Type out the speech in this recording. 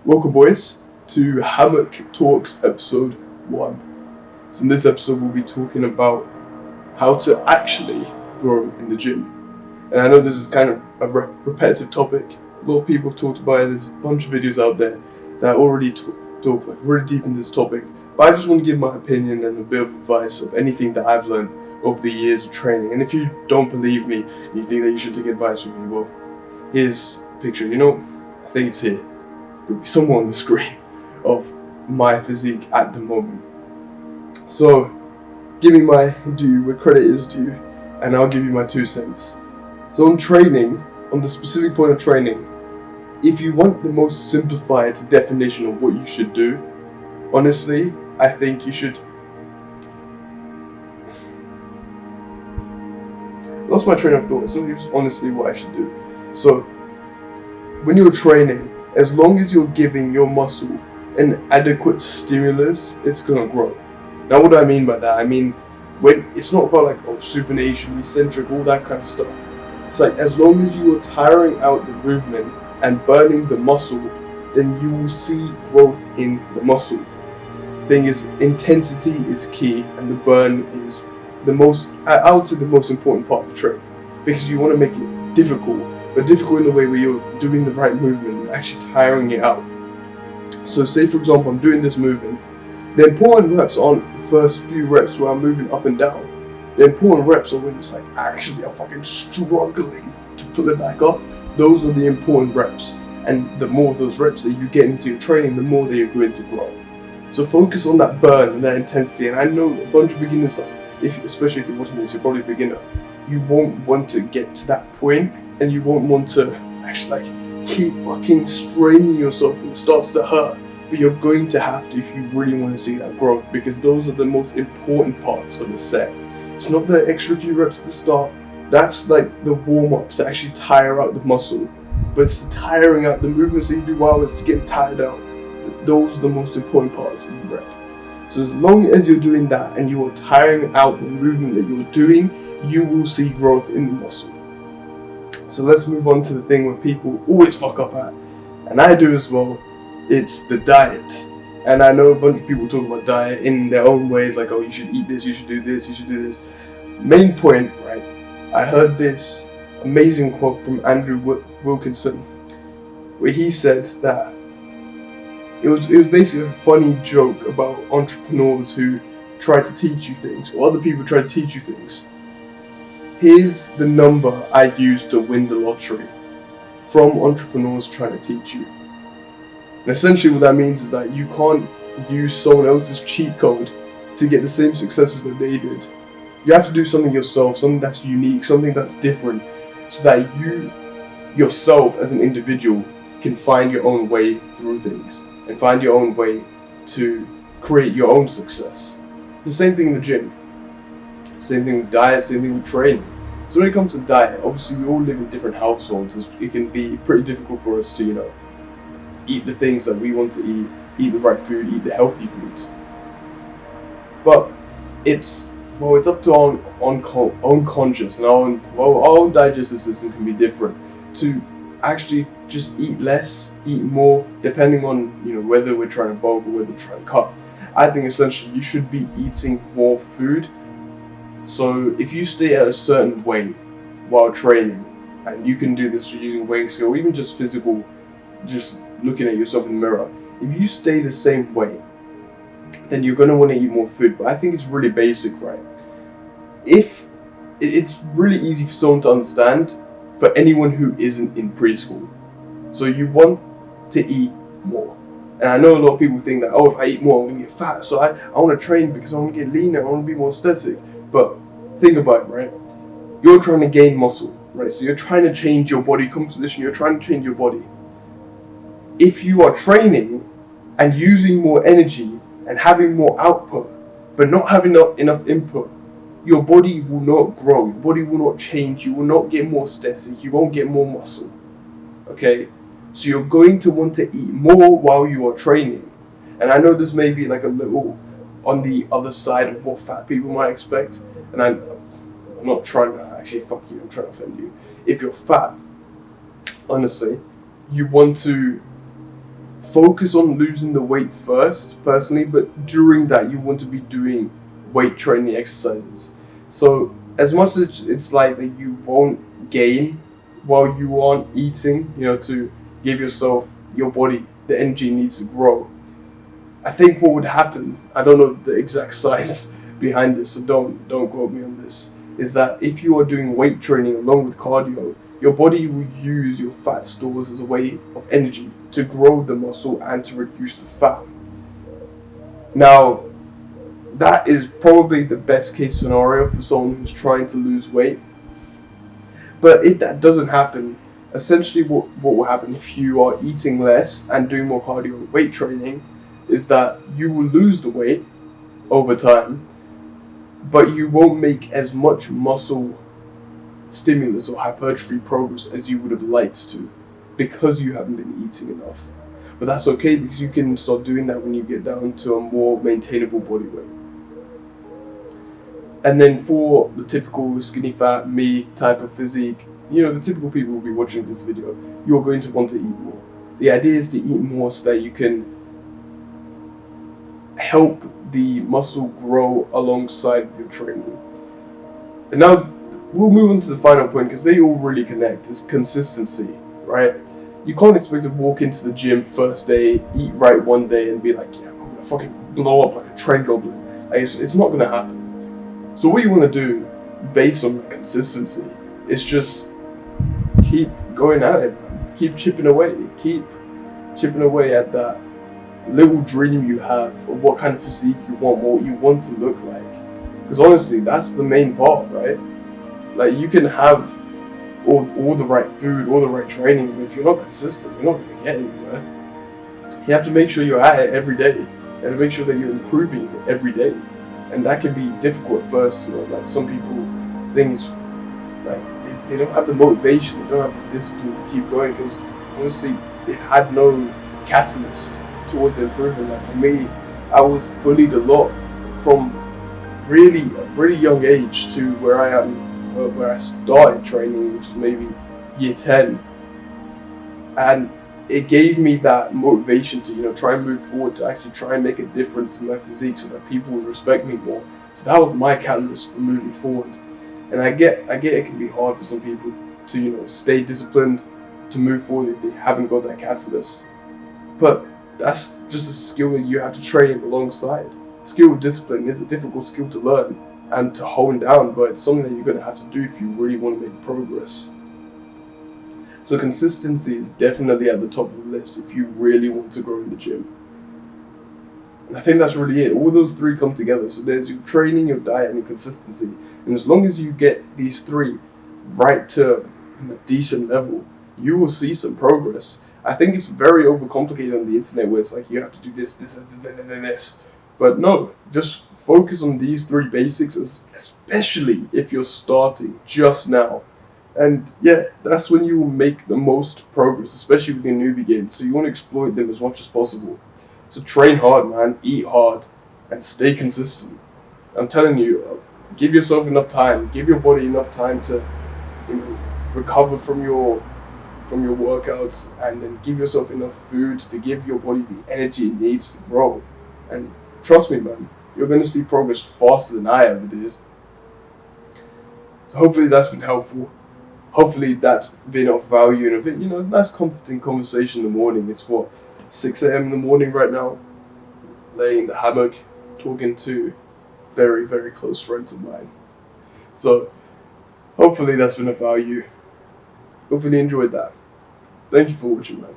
Welcome, boys, to Hammock Talks episode 1. So in this episode, we'll be talking about how to actually grow in the gym. And I know this is kind of a repetitive topic. A lot of people have talked about it. There's a bunch of videos out there that already talk like really deep in this topic. But I just want to give my opinion and a bit of advice of anything that I've learned over the years of training. And if you don't believe me, and you think that you should take advice from me, well, here's a picture. I think it's here. There'll be somewhere on the screen of my physique at the moment. So, giving my due where credit is due, and I'll give you my 2 cents. So on training, on the specific point of training, if you want the most simplified definition of what you should do, honestly, I think you should... Lost my train of thought, so here's honestly what I should do. So, when you're training, as long as you're giving your muscle an adequate stimulus, it's gonna grow. Now, what do I mean by that? I mean, when it's not about supination, eccentric, all that kind of stuff. It's like as long as you are tiring out the movement and burning the muscle, then you will see growth in the muscle. The thing is, intensity is key, and the burn is the most, I would say, the most important part of the training, because you want to make it difficult, but difficult in the way where you're doing the right movement and actually tiring it out. So say, for example, I'm doing this movement. The important reps aren't the first few reps where I'm moving up and down. The important reps are when it's like, actually, I'm fucking struggling to pull it back up. Those are the important reps. And the more of those reps that you get into your training, the more that you're going to grow. So focus on that burn and that intensity. And I know a bunch of beginners, especially if you're watching this, you're probably a beginner. You won't want to get to that point, and you won't want to actually keep fucking straining yourself and it starts to hurt. But you're going to have to if you really want to see that growth, because those are the most important parts of the set. It's not the extra few reps at the start. That's like the warm-up to actually tire out the muscle. But it's the tiring out the movements that you do while it's getting tired out. Those are the most important parts of the rep. So as long as you're doing that and you are tiring out the movement that you're doing, you will see growth in the muscle. So let's move on to the thing where people always fuck up at, and I do as well. It's the diet. And I know a bunch of people talk about diet in their own ways, like, oh, you should eat this, you should do this, you should do this. Main point, right? I heard this amazing quote from Andrew Wilkinson, where he said that it was basically a funny joke about entrepreneurs who try to teach you things, or other people try to teach you things. Here's the number I use to win the lottery from entrepreneurs trying to teach you. And essentially what that means is that you can't use someone else's cheat code to get the same successes that they did. You have to do something yourself, something that's unique, something that's different, so that you yourself as an individual can find your own way through things and find your own way to create your own success. It's the same thing in the gym. Same thing with diet, same thing with training. So when it comes to diet, obviously we all live in different households. It can be pretty difficult for us to, eat the things that we want to eat the right food, eat the healthy foods. But it's up to our own conscious and our own digestive system can be different to actually just eat less, eat more, depending on whether we're trying to bulk or whether we're trying to cut. I think essentially you should be eating more food. So if you stay at a certain weight while training, and you can do this using weighing scale, or even just physical, just looking at yourself in the mirror, if you stay the same weight, then you're going to want to eat more food. But I think it's really basic, right? If it's really easy for someone to understand for anyone who isn't in preschool. So you want to eat more. And I know a lot of people think that, oh, if I eat more, I'm going to get fat. So I want to train because I want to get leaner, I want to be more aesthetic. But think about it, right? You're trying to gain muscle, right? So you're trying to change your body composition, you're trying to change your body. If you are training and using more energy and having more output, but not having enough input, your body will not grow, your body will not change, you will not get more aesthetic, you won't get more muscle, okay? So you're going to want to eat more while you are training. And I know this may be like a little on the other side of what fat people might expect, and I'm not trying to actually fuck you, I'm trying to offend you. If you're fat, honestly, you want to focus on losing the weight first, personally, but during that you want to be doing weight training exercises. So as much as it's like that you won't gain while you aren't eating, to give your body the energy it needs to grow. I think what would happen, I don't know the exact science behind this, so don't quote me on this, is that if you are doing weight training along with cardio, your body will use your fat stores as a way of energy to grow the muscle and to reduce the fat. Now, that is probably the best case scenario for someone who's trying to lose weight. But if that doesn't happen, essentially what will happen if you are eating less and doing more cardio and weight training is that you will lose the weight over time, but you won't make as much muscle stimulus or hypertrophy progress as you would have liked to, because you haven't been eating enough. But that's okay, because you can start doing that when you get down to a more maintainable body weight. And then for the typical skinny fat, me type of physique, the typical people will be watching this video, you're going to want to eat more. The idea is to eat more so that you can help the muscle grow alongside your training. And now we'll move on to the final point, because they all really connect, is consistency, right? You can't expect to walk into the gym first day, eat right one day, and be like, yeah, I'm gonna fucking blow up like a train goblin. Like, it's not gonna happen. So what you want to do, based on that consistency, is just keep going at it, man. Keep chipping away at that little dream you have of what kind of physique you want, what you want to look like. Because honestly, that's the main part, right? Like, you can have all the right food, all the right training, but if you're not consistent, you're not going to get anywhere. You have to make sure you're at it every day. You have to make sure that you're improving every day. And that can be difficult at first, like some people think it's like they don't have the motivation, they don't have the discipline to keep going, because honestly they had no catalyst towards the improvement. Like for me, I was bullied a lot from a really young age to where I am, where I started training, which is maybe year 10, and it gave me that motivation to try and move forward, to actually try and make a difference in my physique so that people would respect me more. So that was my catalyst for moving forward. And I get it can be hard for some people to stay disciplined, to move forward if they haven't got that catalyst. But that's just a skill that you have to train alongside. Skill with discipline is a difficult skill to learn and to hone down, but it's something that you're going to have to do if you really want to make progress. So consistency is definitely at the top of the list if you really want to grow in the gym. And I think that's really it. All those three come together. So there's your training, your diet, and your consistency. And as long as you get these three right to a decent level, you will see some progress. I think it's very overcomplicated on the internet, where it's like you have to do this, and this. But no, just focus on these three basics, especially if you're starting just now. And yeah, that's when you will make the most progress, especially with your newbie gains. So you want to exploit them as much as possible. So train hard, man, eat hard, and stay consistent. I'm telling you, give yourself enough time, give your body enough time to recover from your workouts, and then give yourself enough food to give your body the energy it needs to grow. And trust me, man, you're going to see progress faster than I ever did. So hopefully that's been helpful. Hopefully that's been of value and a bit, nice comforting conversation in the morning. It's 6 a.m. in the morning right now, laying in the hammock, talking to very, very close friends of mine. So hopefully that's been of value. Hopefully you enjoyed that. Thank you for watching, man.